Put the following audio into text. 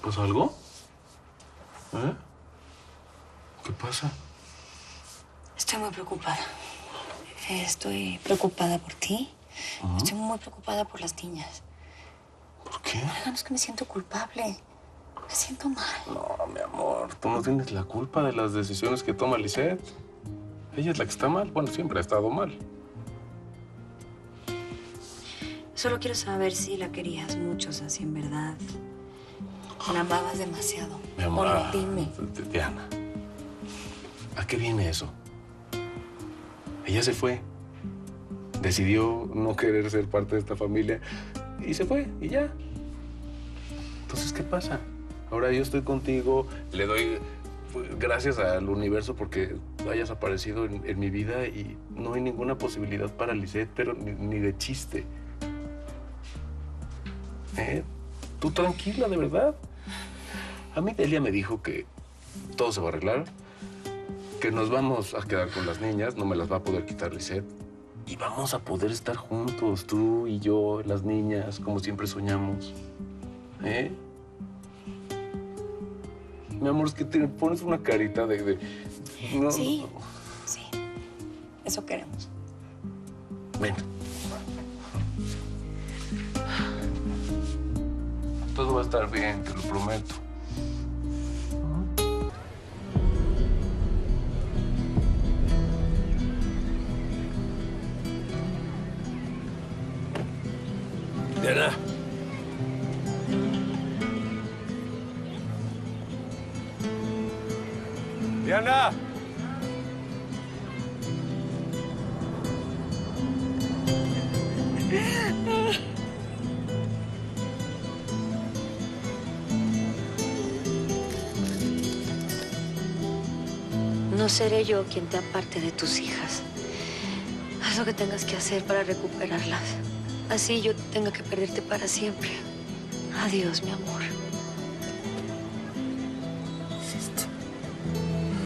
¿Pasa algo? ¿Eh? ¿Qué pasa? Estoy muy preocupada. Estoy preocupada por ti. Estoy muy preocupada por las niñas. ¿Por qué? Oigan, es que me siento culpable. Me siento mal. No, mi amor, tú no tienes la culpa de las decisiones que toma Lisette. Ella es la que está mal. Bueno, siempre ha estado mal. Solo quiero saber si la querías mucho, o sea, si en verdad la amabas demasiado. Mi amor, O no, dime. Diana, ¿a qué viene eso? Ella se fue. Decidió no querer ser parte de esta familia y se fue y ya. Entonces, ¿qué pasa? Ahora yo estoy contigo, le doy gracias al universo porque hayas aparecido en mi vida y no hay ninguna posibilidad para Lisette, pero ni de chiste. Tú tranquila, de verdad. A mí Delia me dijo que todo se va a arreglar, que nos vamos a quedar con las niñas, no me las va a poder quitar Lisette. Y vamos a poder estar juntos, tú y yo, las niñas, como siempre soñamos. Mi amor, es que te pones una carita de... No, Sí, sí. Eso queremos. Ven. Todo va a estar bien, te lo prometo. Diana. Diana. No seré yo quien te aparte de tus hijas. Haz lo que tengas que hacer para recuperarlas. Así yo tenga que perderte para siempre. Adiós, mi amor.